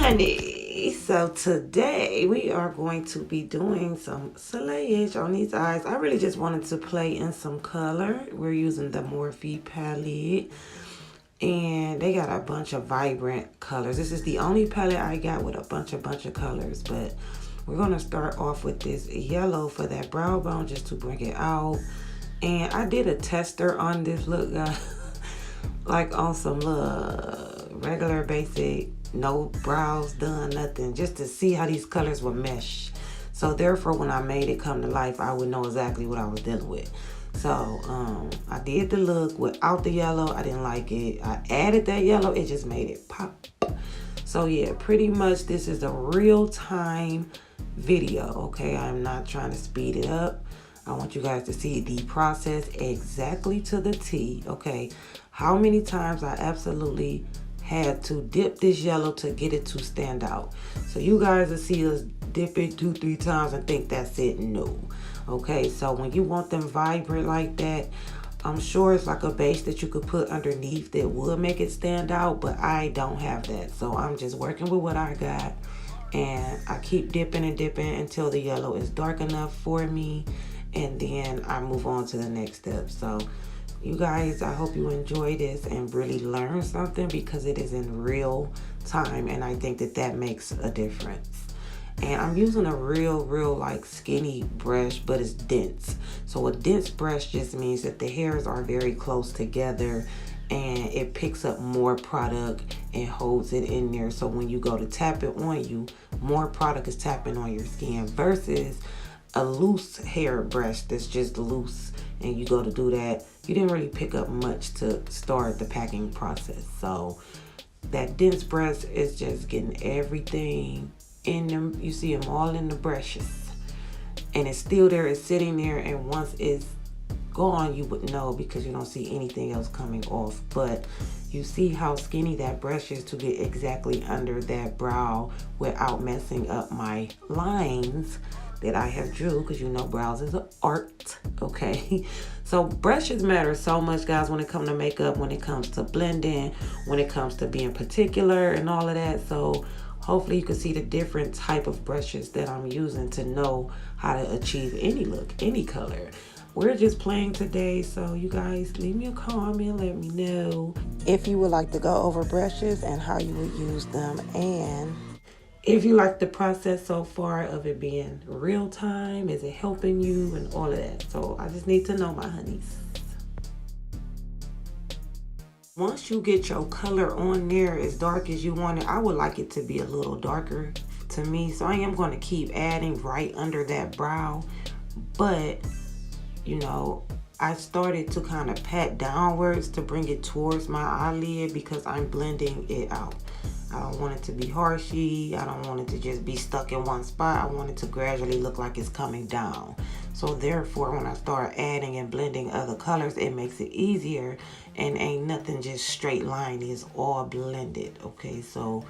honey. So today we are going to be doing some slayage on these eyes. I really just wanted to play in some color. We're using the Morphe palette, and they got a bunch of vibrant colors. This is the only palette I got with a bunch of colors, but we're gonna start off with this yellow for that brow bone just to bring it out. And I did a tester on this look, guys. Like on some regular basic, no brows done, nothing, just to see how these colors would mesh. So therefore, when I made it come to life, I would know exactly what I was dealing with. So I did the look without the yellow. I didn't like it. I added that yellow. It just made it pop. So yeah, pretty much this is a real-time video, okay? I'm not trying to speed it up. I want you guys to see the process exactly to the T, okay? How many times I absolutely had to dip this yellow to get it to stand out. So you guys will see us dip it 2-3 times and think that's it. No. Okay, so when you want them vibrant like that, I'm sure it's like a base that you could put underneath that would make it stand out, but I don't have that. So I'm just working with what I got, and I keep dipping and dipping until the yellow is dark enough for me, and then I move on to the next step. So you guys, I hope you enjoy this and really learn something, because it is in real time, and I think that that makes a difference. And I'm using a real like skinny brush, but it's dense. So a dense brush just means that the hairs are very close together and it picks up more product and holds it in there. So when you go to tap it on you, more product is tapping on your skin versus a loose hair brush that's just loose, and you go to do that, you didn't really pick up much to start the packing process. So that dense brush is just getting everything in them. You see them all in the brushes, and it's still there, it's sitting there, and once it's gone you would know because you don't see anything else coming off. But you see how skinny that brush is to get exactly under that brow without messing up my lines that I have drew, because you know brows is an art, okay? So brushes matter so much, guys, when it comes to makeup, when it comes to blending, when it comes to being particular and all of that. So hopefully you can see the different type of brushes that I'm using to know how to achieve any look, any color. We're just playing today, so you guys leave me a comment, let me know if you would like to go over brushes and how you would use them, and if you like the process so far of it being real time, is it helping you and all of that. So I just need to know, my honeys. Once you get your color on there as dark as you want it, I would like it to be a little darker to me. So I am going to keep adding right under that brow. But, you know, I started to kind of pat downwards to bring it towards my eyelid because I'm blending it out. I don't want it to be harshy. I don't want it to just be stuck in one spot. I want it to gradually look like it's coming down. So therefore, when I start adding and blending other colors, it makes it easier, and ain't nothing just straight line. It's all blended, okay? So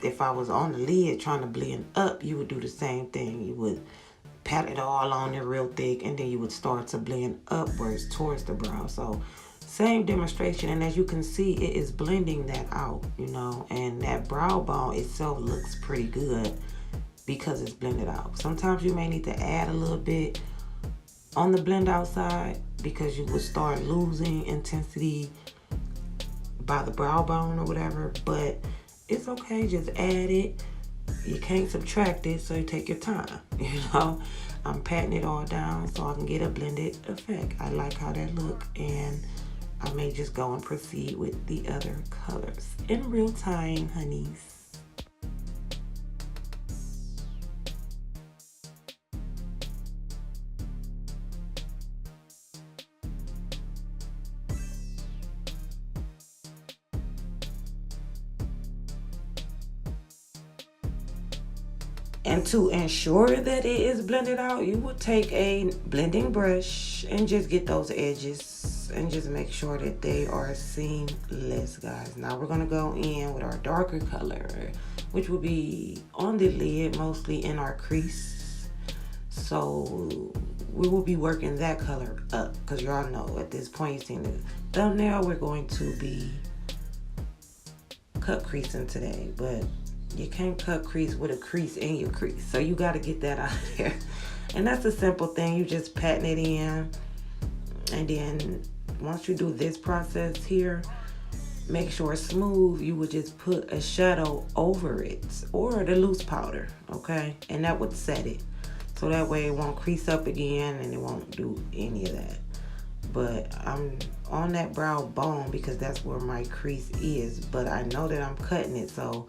if I was on the lid trying to blend up, you would do the same thing. You would pat it all on there real thick, and then you would start to blend upwards towards the brow. So same demonstration, and as you can see, it is blending that out, you know, and that brow bone itself looks pretty good because it's blended out. Sometimes you may need to add a little bit on the blend out side because you would start losing intensity by the brow bone or whatever, but it's okay, just add it. You can't subtract it, so you take your time, you know. I'm patting it all down so I can get a blended effect. I like how that look, and I may just go and proceed with the other colors in real time, honeys. And to ensure that it is blended out, you will take a blending brush and just get those edges and just make sure that they are seamless, guys. Now we're gonna go in with our darker color, which will be on the lid, mostly in our crease. So we will be working that color up, because y'all know at this point, you've seen the thumbnail, we're going to be cut creasing today, but You can't cut crease with a crease in your crease. So you got to get that out of there. And that's a simple thing. You just patting it in. And then once you do this process here, make sure it's smooth. You would just put a shadow over it or the loose powder, okay? And that would set it. So that way it won't crease up again and it won't do any of that. But I'm on that brow bone because that's where my crease is. But I know that I'm cutting it, so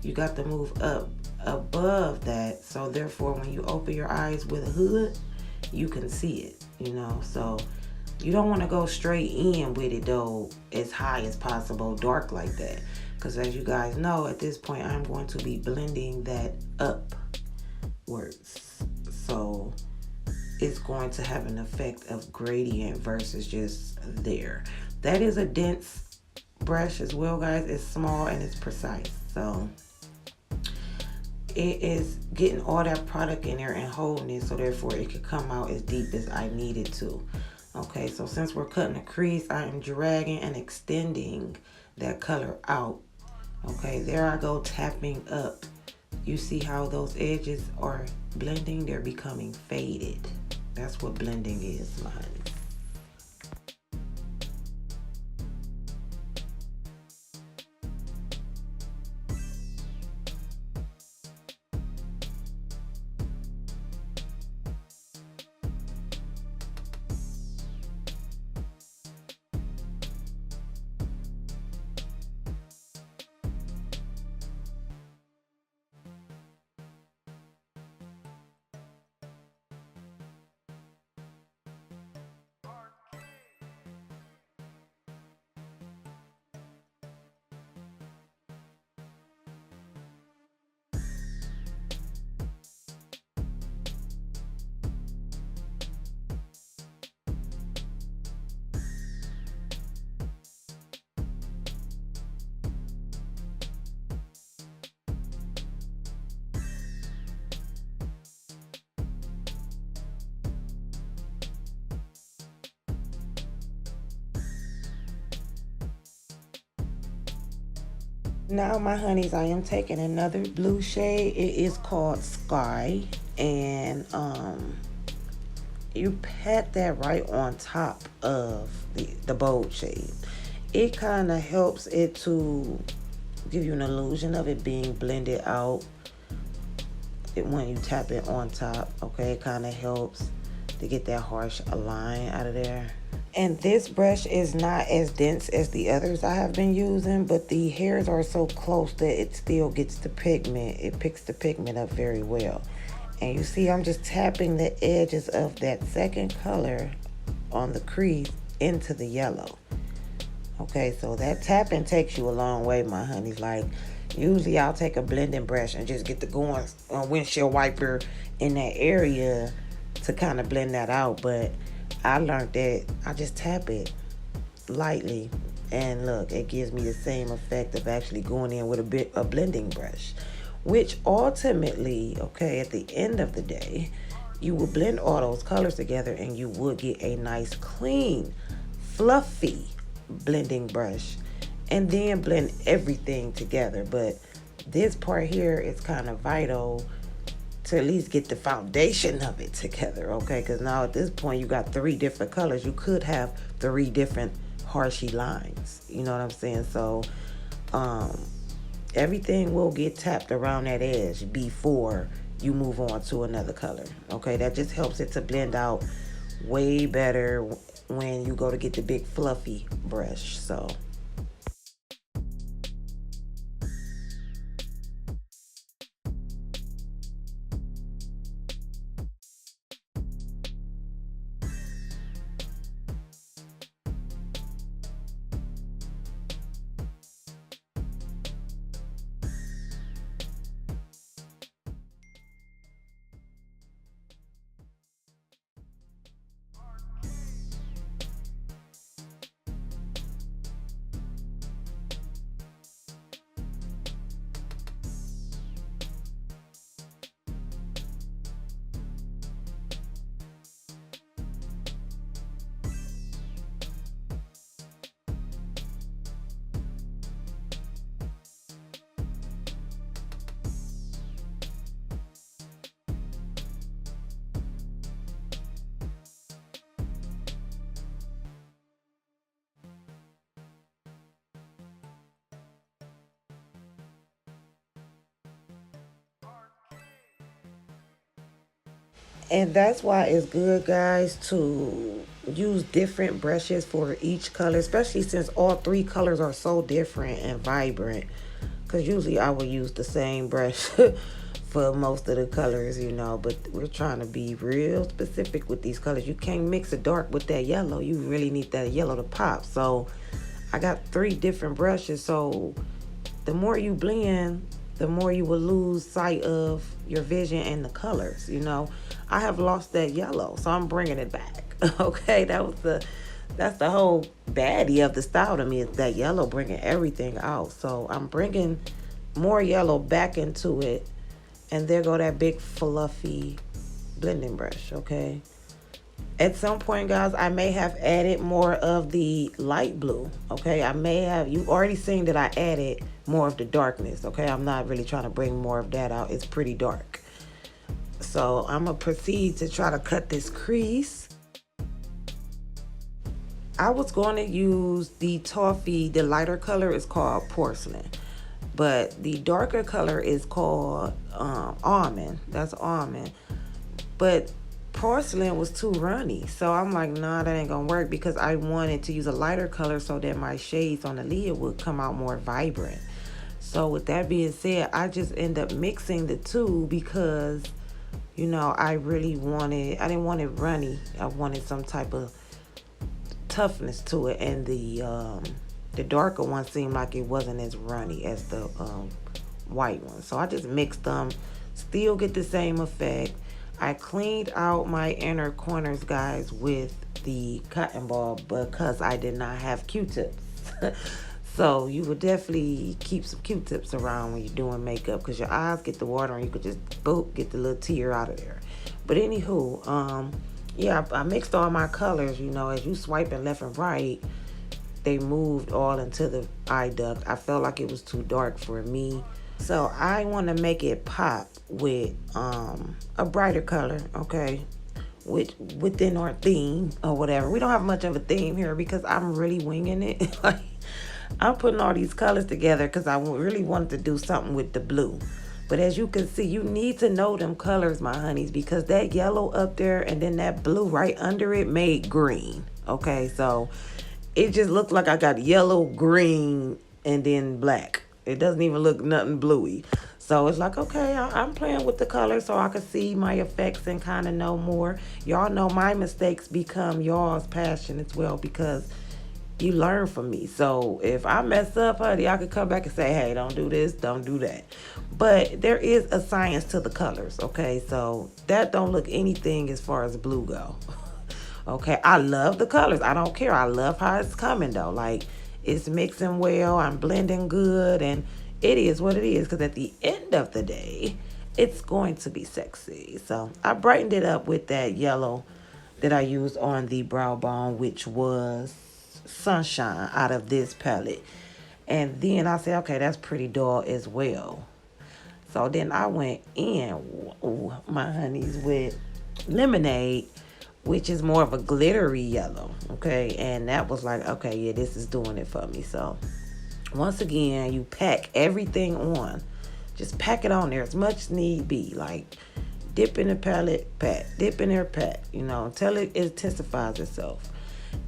you got to move up above that. So therefore, when you open your eyes with a hood, you can see it, you know. So you don't want to go straight in with it though, as high as possible, dark like that. Because as you guys know, at this point, I'm going to be blending that upwards. So it's going to have an effect of gradient versus just there. That is a dense brush as well, guys. It's small and it's precise. So it is getting all that product in there and holding it, so therefore it could come out as deep as I need it to. Okay, so since we're cutting a crease, I am dragging and extending that color out. Okay, there I go, tapping up. You see how those edges are blending? They're becoming faded. That's what blending is, my honey. Now, my honeys, I am taking another blue shade. It is called Sky. And you pat that right on top of the bold shade. It kind of helps it to give you an illusion of it being blended out when you tap it on top. Okay, it kind of helps to get that harsh line out of there. And this brush is not as dense as the others I have been using, but the hairs are so close that it still gets the pigment. It picks the pigment up very well. And you see I'm just tapping the edges of that second color on the crease into the yellow. Okay, so that tapping takes you a long way, my honeys. Like, usually I'll take a blending brush and just get the going windshield wiper in that area to kind of blend that out. But I learned that I just tap it lightly, and look, it gives me the same effect of actually going in with a blending brush, which ultimately, okay, at the end of the day, you will blend all those colors together and you would get a nice, clean, fluffy blending brush, and then blend everything together. But this part here is kind of vital to at least get the foundation of it together, okay? Because now at this point you got 3 different colors. You could have 3 different harshy lines, you know what I'm saying? So everything will get tapped around that edge before you move on to another color, okay? That just helps it to blend out way better when you go to get the big fluffy brush. So And that's why it's good, guys, to use different brushes for each color, especially since all three colors are so different and vibrant. Because usually I would use the same brush for most of the colors, you know, but we're trying to be real specific with these colors. You can't mix a dark with that yellow. You really need that yellow to pop. So I got three different brushes. So the more you blend, the more you will lose sight of your vision and the colors, you know. I have lost that yellow, so I'm bringing it back. Okay, that's the whole baddie of the style to me, is that yellow bringing everything out. So I'm bringing more yellow back into it, and there go that big fluffy blending brush. Okay, at some point, guys, I may have added more of the light blue. Okay, I may have, you already seen that I added more of the darkness. Okay, I'm not really trying to bring more of that out. It's pretty dark. So I'm gonna proceed to try to cut this crease. I was going to use the toffee. The lighter color is called porcelain, but the darker color is called almond. That's almond. But porcelain was too runny, so I'm like, nah, that ain't gonna work, because I wanted to use a lighter color so that my shades on the lid would come out more vibrant. So with that being said, I just end up mixing the two because, you know, I didn't want it runny. I wanted some type of toughness to it, and the darker one seemed like it wasn't as runny as the white one. So I just mixed them, still get the same effect. I cleaned out my inner corners, guys, with the cotton ball because I did not have Q-tips. So you would definitely keep some Q-tips around when you're doing makeup, because your eyes get the water and you could just boop, get the little tear out of there. But anywho, yeah, I mixed all my colors. You know, as you swiping left and right, they moved all into the eye duct. I felt like it was too dark for me. So I want to make it pop with a brighter color, okay, within our theme or whatever. We don't have much of a theme here because I'm really winging it. Like, I'm putting all these colors together because I really wanted to do something with the blue. But as you can see, you need to know them colors, my honeys, because that yellow up there and then that blue right under it made green. Okay, so it just looked like I got yellow, green, and then black. It doesn't even look nothing bluey. So it's like, okay, I'm playing with the colors so I can see my effects and kind of know more. Y'all know my mistakes become y'all's passion as well, because you learn from me. So if I mess up, honey, I could come back and say, hey, don't do this, don't do that. But there is a science to the colors, okay? So that don't look anything as far as blue go. Okay, I love the colors. I don't care. I love how it's coming, though. Like, it's mixing well. I'm blending good. And it is what it is, because at the end of the day, it's going to be sexy. So I brightened it up with that yellow that I used on the brow bone, which was Sunshine out of this palette. And then I said, okay, that's pretty dull as well. So then I went in, ooh, my honeys, with Lemonade, which is more of a glittery yellow, okay? And that was like, okay, yeah, this is doing it for me. So once again, you pack everything on. Just pack it on there as much as need be. Like, dip in the palette, pat. Dip in there, pat. You know, until it intensifies itself.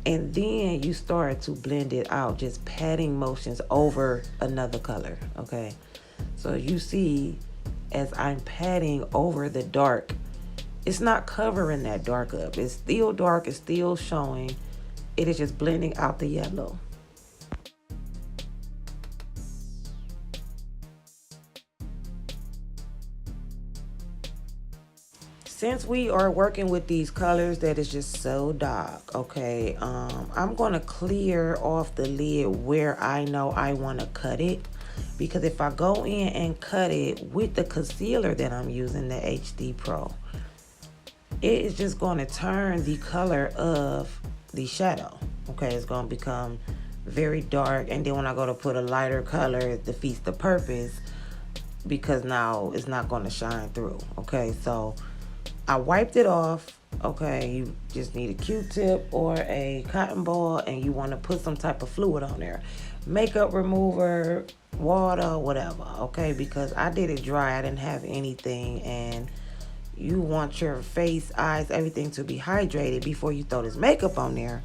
And then you start to blend it out, just patting motions over another color, okay? So you see, as I'm patting over the dark, it's not covering that dark up. It's still dark, it's still showing. It is just blending out the yellow. Since we are working with these colors that is just so dark, okay, I'm going to clear off the lid where I know I want to cut it. Because if I go in and cut it with the concealer that I'm using, the HD Pro, it is just going to turn the color of the shadow. Okay, it's going to become very dark. And then when I go to put a lighter color, it defeats the purpose, because now it's not going to shine through. Okay, so I wiped it off. Okay, you just need a Q-tip or a cotton ball, and you want to put some type of fluid on there. Makeup remover, water, whatever, okay? Because I did it dry. I didn't have anything, and you want your face, eyes, everything to be hydrated before you throw this makeup on there,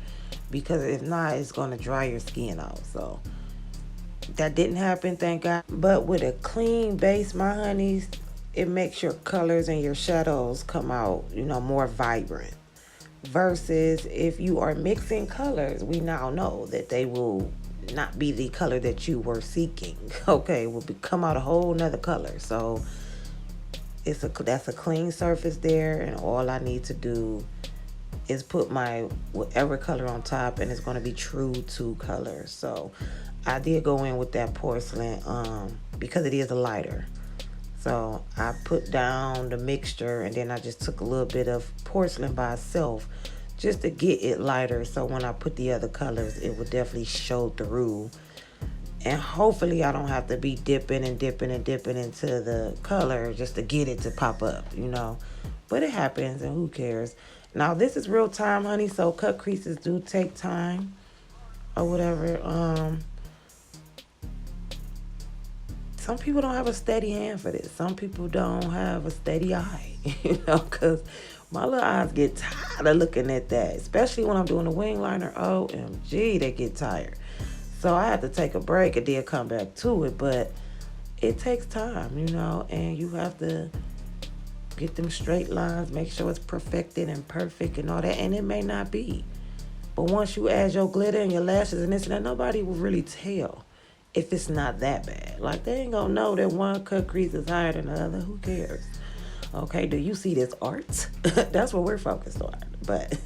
because if not, it's going to dry your skin out. So that didn't happen, thank God. But with a clean base, my honeys, it makes your colors and your shadows come out, more vibrant. Versus if you are mixing colors, we now know that they will not be the color that you were seeking. Okay, come out a whole nother color. So that's a clean surface there, and all I need to do is put my whatever color on top, and it's going to be true to color. So I did go in with that porcelain because it is a lighter. So I put down the mixture, and then I just took a little bit of porcelain by itself just to get it lighter, so when I put the other colors, it will definitely show through. And hopefully I don't have to be dipping into the color just to get it to pop up, But it happens, and who cares? Now, this is real time, honey, so cut creases do take time or whatever. Some people don't have a steady hand for this. Some people don't have a steady eye, because my little eyes get tired of looking at that, especially when I'm doing the wing liner. OMG, they get tired. So I have to take a break and then come back to it, but it takes time, and you have to get them straight lines, make sure it's perfected and perfect and all that, and it may not be. But once you add your glitter and your lashes and this and that, nobody will really tell if it's not that bad. Like, they ain't gonna know that one cut crease is higher than the other. Who cares? Okay, do you see this art? That's what we're focused on. But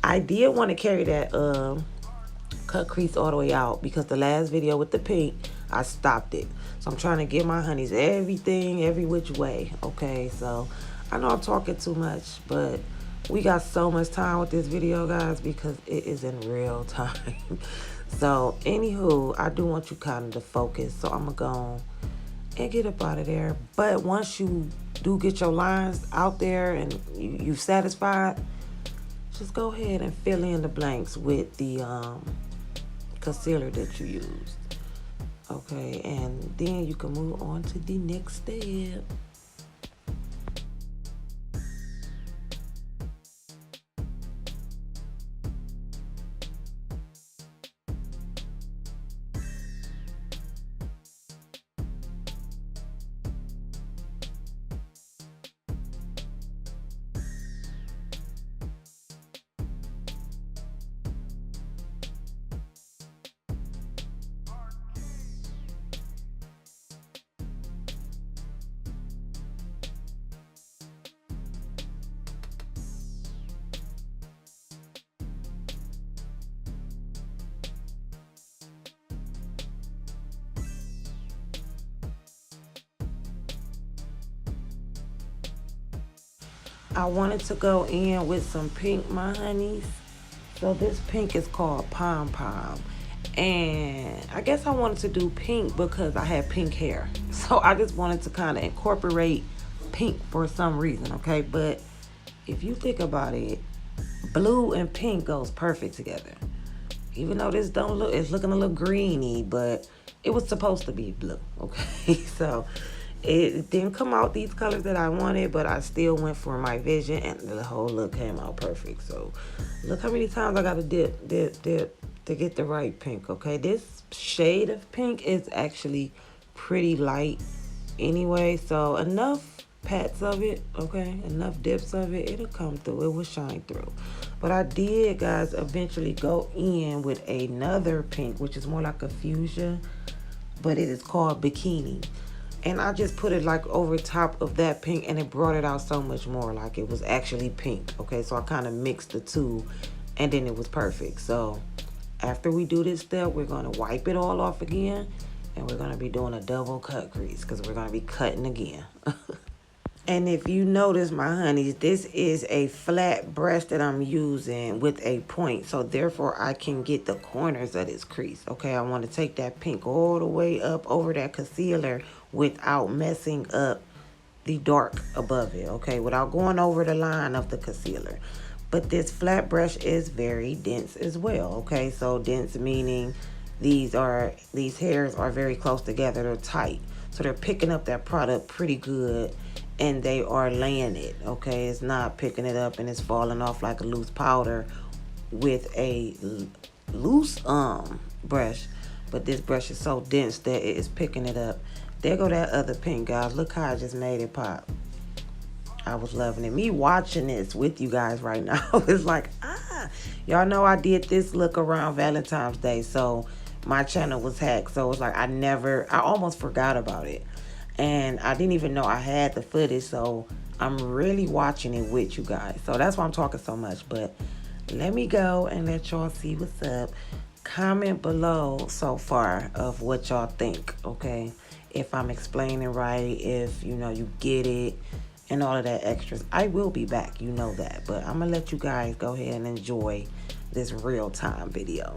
I did want to carry that cut crease all the way out, because the last video with the pink, I stopped it. So I'm trying to give my honeys everything, every which way. Okay, so I know I'm talking too much, but we got so much time with this video, guys, because it is in real time. So anywho, I do want you kind of to focus, so I'm gonna go and get up out of there. But once you do get your lines out there and you satisfied, just go ahead and fill in the blanks with the concealer that you used. Okay, and then you can move on to the next step. I wanted to go in with some pink, my honeys. So this pink is called Pom Pom. And I guess I wanted to do pink because I had pink hair. So I just wanted to kind of incorporate pink for some reason, okay? But if you think about it, blue and pink goes perfect together. Even though this it's looking a little greeny, but it was supposed to be blue, okay? So it didn't come out these colors that I wanted, but I still went for my vision, and the whole look came out perfect. So look how many times I got to dip to get the right pink, okay? This shade of pink is actually pretty light anyway, so enough pats of it, okay, enough dips of it, it'll come through, it will shine through. But I did, guys, eventually go in with another pink, which is more like a fuchsia, but it is called Bikini. And I just put it like over top of that pink, and it brought it out so much more, like it was actually pink, okay? So I kind of mixed the two, and then it was perfect. So after we do this step, we're going to wipe it all off again, and we're going to be doing a double cut crease because we're going to be cutting again. And if you notice, my honeys, this is a flat brush that I'm using with a point. So therefore, I can get the corners of this crease. Okay, I want to take that pink all the way up over that concealer without messing up the dark above it. Okay, without going over the line of the concealer. But this flat brush is very dense as well. Okay, so dense meaning these hairs are very close together. They're tight. So they're picking up that product pretty good, and they are laying it, okay? It's not picking it up and it's falling off like a loose powder with a loose brush. But this brush is so dense that it is picking it up. There go that other pink, guys. Look how I just made it pop. I was loving it. Me watching this with you guys right now, it's like, y'all know I did this look around Valentine's Day, so my channel was hacked. So it's like I almost forgot about it. And I didn't even know I had the footage, so I'm really watching it with you guys. So that's why I'm talking so much. But let me go and let y'all see what's up. Comment below so far of what y'all think, okay? If I'm explaining right, if, you know, you get it, and all of that extras. I will be back, you know that. But I'm going to let you guys go ahead and enjoy this real-time video.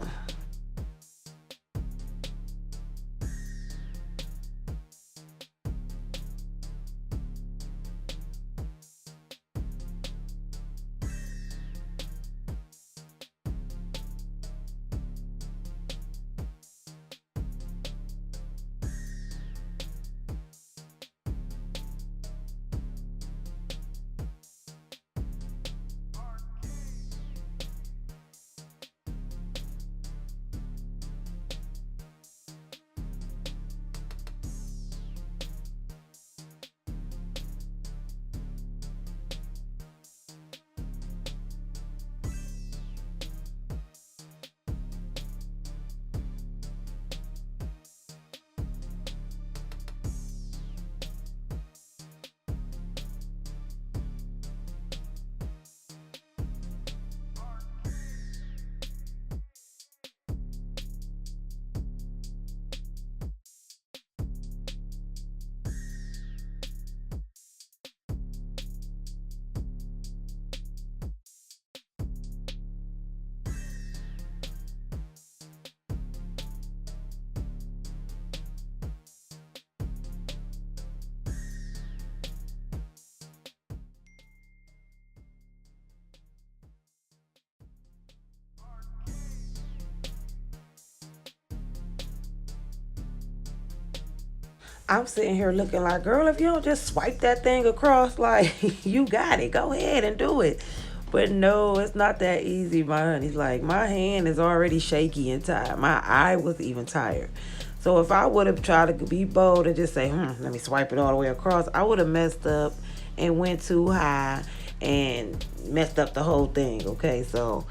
I'm sitting here looking like, girl, if you don't just swipe that thing across, like, you got it. Go ahead and do it. But no, it's not that easy, my honey's. Like, my hand is already shaky and tired. My eye was even tired. So if I would have tried to be bold and just say, let me swipe it all the way across, I would have messed up and went too high and messed up the whole thing, okay? So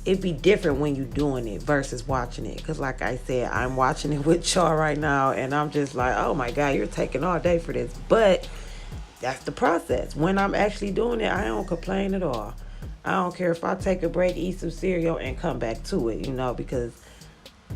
it'd be different when you're doing it versus watching it. Because like I said, I'm watching it with y'all right now, and I'm just like, oh my God, you're taking all day for this. But that's the process. When I'm actually doing it, I don't complain at all. I don't care if I take a break, eat some cereal, and come back to it, you know, because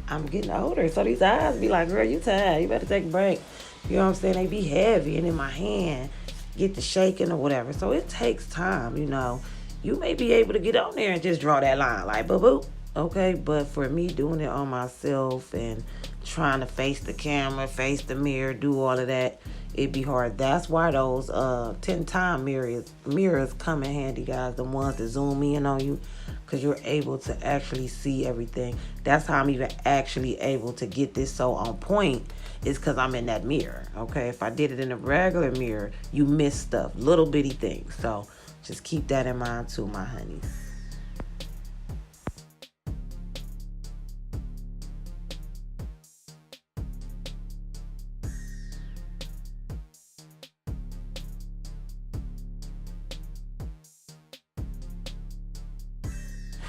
I'm getting older. So these eyes be like, girl, you tired. You better take a break. You know what I'm saying? They be heavy, and in my hand, get to shaking or whatever. So it takes time, you know. You may be able to get on there and just draw that line like boo-boo, okay? But for me, doing it on myself and trying to face the camera, face the mirror, do all of that, it'd be hard. That's why those 10-time mirrors come in handy, guys. The ones that zoom in on you, because you're able to actually see everything. That's how I'm even actually able to get this so on point, is because I'm in that mirror, okay? If I did it in a regular mirror, you miss stuff, little bitty things. So just keep that in mind too, my honeys.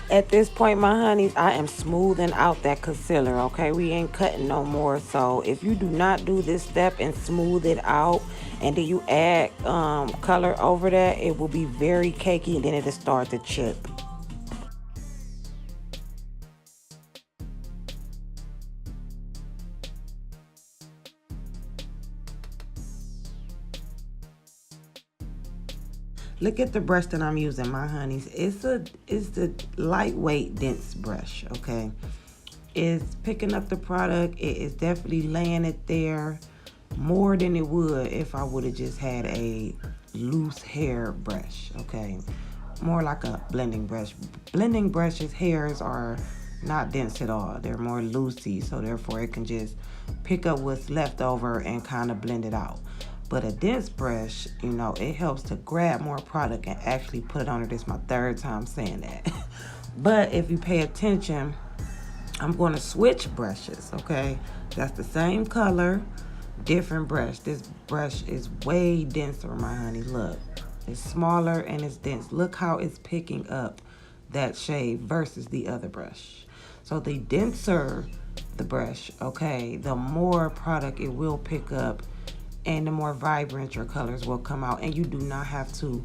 At this point, my honeys, I am smoothing out that concealer, okay? We ain't cutting no more. So if you do not do this step and smooth it out, and then you add color over that, it will be very cakey, and then it'll start to chip. Look at the brush that I'm using, my honeys. It's the lightweight, dense brush, okay? It's picking up the product. It is definitely laying it there more than it would if I would have just had a loose hair brush, okay? More like a blending brush. Blending brushes, hairs are not dense at all. They're more loosey, so therefore it can just pick up what's left over and kind of blend it out. But a dense brush, you know, it helps to grab more product and actually put it on it. This is my third time saying that. But if you pay attention, I'm going to switch brushes, okay? That's the same color, different brush. This brush is way denser, my honey. Look, it's smaller and it's dense. Look how it's picking up that shade versus the other brush. So the denser the brush, okay, the more product it will pick up and the more vibrant your colors will come out. And you do not have to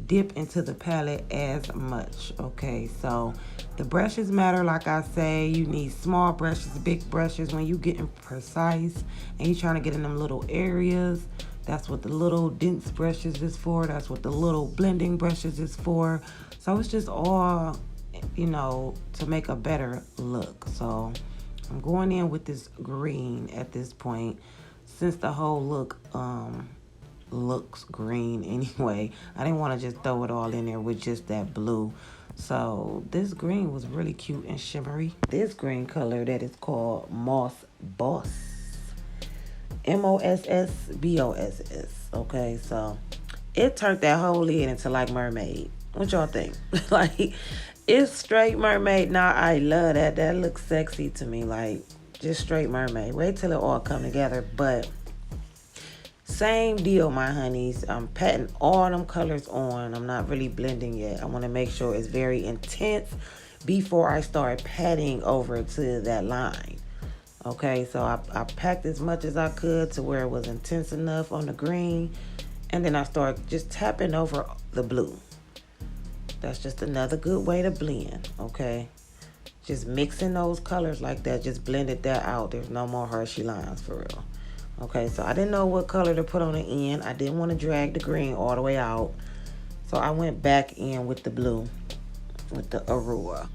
dip into the palette as much, okay? So the brushes matter. Like I say, you need small brushes, big brushes. When you getting precise and you're trying to get in them little areas, that's what the little dense brushes is for. That's what the little blending brushes is for. So it's just all, you know, to make a better look. So I'm going in with this green at this point, since the whole look looks green anyway. I didn't want to just throw it all in there with just that blue. So this green was really cute and shimmery. This green color that is called Moss Boss. Mossboss. Okay, so it turned that whole lid into like mermaid. What y'all think? Like, it's straight mermaid. Now I love that. That looks sexy to me. Like, just straight mermaid. Wait till it all come together. But same deal, my honeys. I'm patting all them colors on. I'm not really blending yet. I want to make sure it's very intense before I start patting over to that line. Okay, so I packed as much as I could to where it was intense enough on the green. And then I start just tapping over the blue. That's just another good way to blend, okay? Just mixing those colors like that, just blended that out. There's no more Hershey lines for real. Okay, so I didn't know what color to put on the end. I didn't want to drag the green all the way out. So I went back in with the blue, with the Aurora.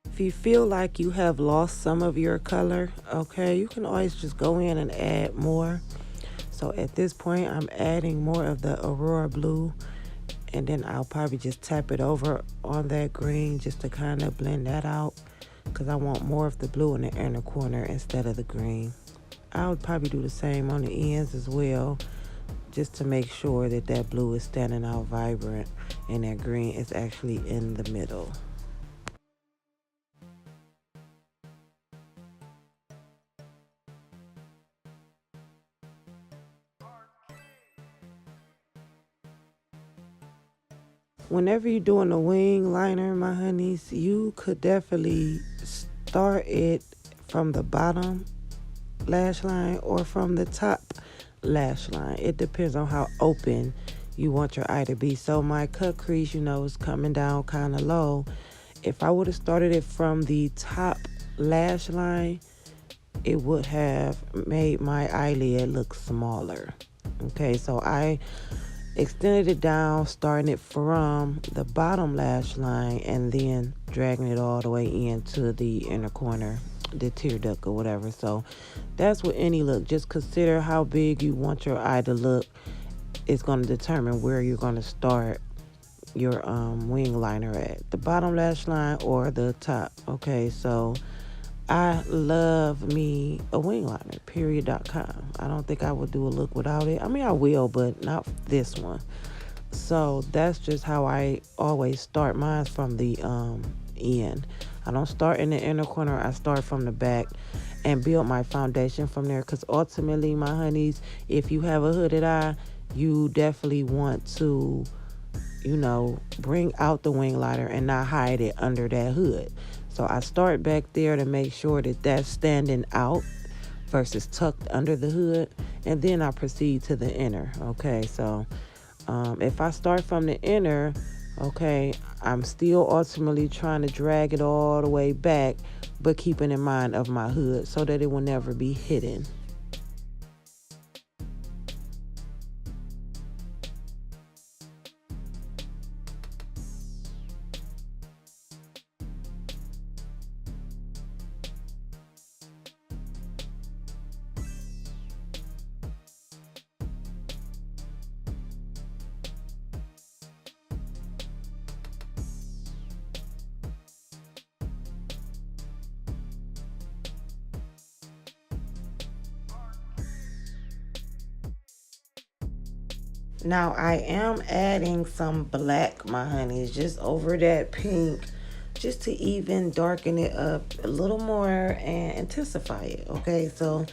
If you feel like you have lost some of your color, okay, you can always just go in and add more. So at this point, I'm adding more of the Aurora Blue, and then I'll probably just tap it over on that green just to kind of blend that out, because I want more of the blue in the inner corner instead of the green. I'll probably do the same on the ends as well, just to make sure that that blue is standing out vibrant and that green is actually in the middle. Whenever you're doing a wing liner, my honeys, you could definitely start it from the bottom lash line or from the top lash line. It depends on how open you want your eye to be. So my cut crease, you know, is coming down kind of low. If I would have started it from the top lash line, it would have made my eyelid look smaller. Okay, so I extended it down, starting it from the bottom lash line and then dragging it all the way into the inner corner, the tear duct or whatever. So that's with any look. Just consider how big you want your eye to look. It's going to determine where you're going to start your wing liner at, the bottom lash line or the top. Okay, so I love me a wing liner, period.com. I don't think I would do a look without it. I mean, I will, but not this one. So that's just how I always start mine, from the end. I don't start in the inner corner. I start from the back and build my foundation from there, because ultimately, my honeys, if you have a hooded eye, you definitely want to, bring out the wing liner and not hide it under that hood. So I start back there to make sure that that's standing out versus tucked under the hood. And then I proceed to the inner. Okay, so if I start from the inner, okay, I'm still ultimately trying to drag it all the way back, but keeping in mind of my hood so that it will never be hidden. Now I am adding some black, my honeys, just over that pink, just to even darken it up a little more and intensify it. Okay, so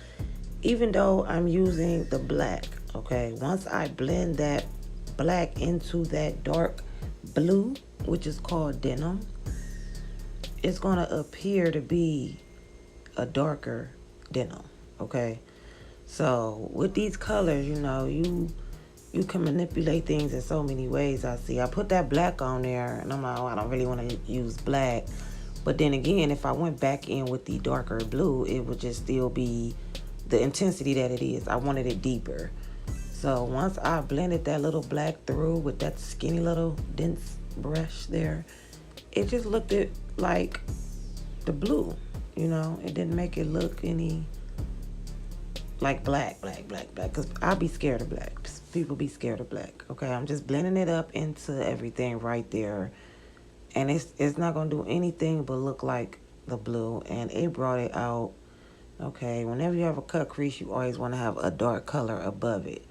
even though I'm using the black, okay, once I blend that black into that dark blue, which is called denim, it's gonna appear to be a darker denim. Okay, so with these colors, you can manipulate things in so many ways. I put that black on there and I'm like, oh, I don't really want to use black. But then again, if I went back in with the darker blue, it would just still be the intensity that it is. I wanted it deeper. So once I blended that little black through with that skinny little dense brush there, it just looked like the blue. It didn't make it look any like black. Because I be scared of black. People be scared of black. Okay, I'm just blending it up into everything right there. And it's not going to do anything but look like the blue. And it brought it out. Okay, whenever you have a cut crease, you always want to have a dark color above it.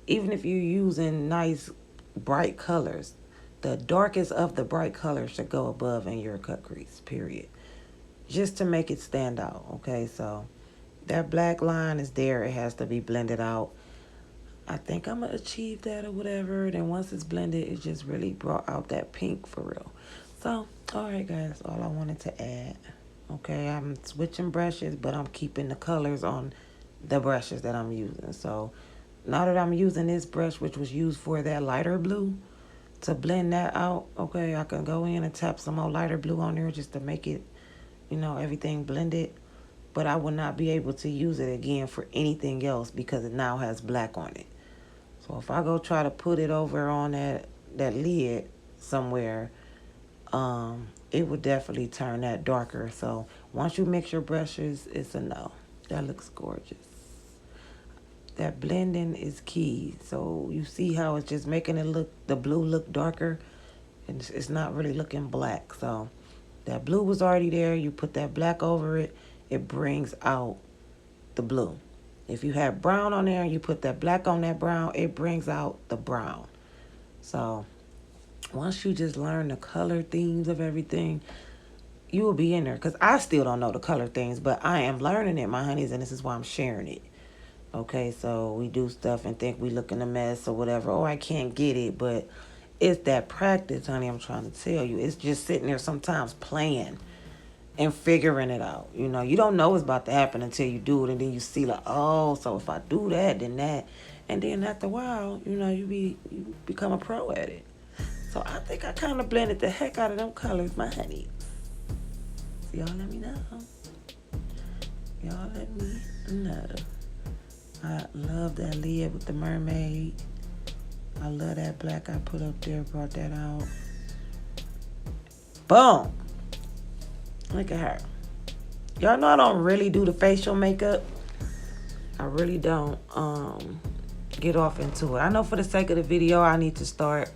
Even if you're using nice, bright colors, the darkest of the bright colors should go above in your cut crease, period. Just to make it stand out. Okay, so that black line is there. It has to be blended out. I think I'm going to achieve that or whatever. Then once it's blended, it just really brought out that pink for real. So, all right, guys, all I wanted to add. Okay, I'm switching brushes, but I'm keeping the colors on the brushes that I'm using. So now that I'm using this brush, which was used for that lighter blue, to blend that out, okay, I can go in and tap some more lighter blue on there just to make it, everything blended. But I will not be able to use it again for anything else because it now has black on it. So if I go try to put it over on that lid somewhere, it would definitely turn that darker. So once you mix your brushes, it's a no. That looks gorgeous. That blending is key. So you see how it's just making the blue look darker, and it's not really looking black. So that blue was already there. You put that black over it, it brings out the blue. If you have brown on there, you put that black on that brown, it brings out the brown. So once you just learn the color themes of everything, you will be in there. Because I still don't know the color things, but I am learning it, my honeys, and this is why I'm sharing it. Okay, so we do stuff and think we look in a mess or whatever. Oh, I can't get it, but it's that practice, honey, I'm trying to tell you. It's just sitting there sometimes playing and figuring it out. You don't know what's about to happen until you do it, and then you see like, oh, so if I do that, then that. And then after a while, you become a pro at it. So I think I kind of blended the heck out of them colors, my honey. So y'all let me know. Y'all let me know. I love that lid with the mermaid. I love that black I put up there. Brought that out. Boom. Look at her. Y'all know I don't really do the facial makeup. I really don't get off into it. I know for the sake of the video I need to start.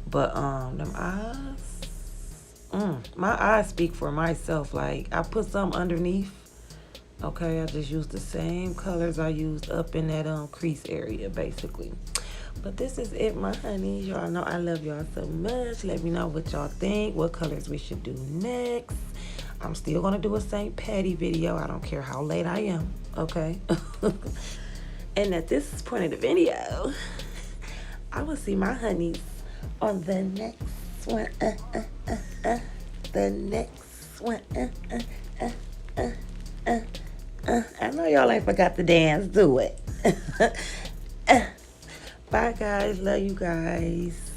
But them eyes. My eyes speak for myself. Like, I put some underneath. Okay, I just used the same colors I used up in that crease area, basically. But this is it, my honeys. Y'all know I love y'all so much. Let me know what y'all think, what colors we should do next. I'm still going to do a St. Patty video. I don't care how late I am, okay? And at this point of the video, I will see my honeys on the next one. The next one. I know y'all ain't forgot to dance. Do it. Bye, guys. Love you guys.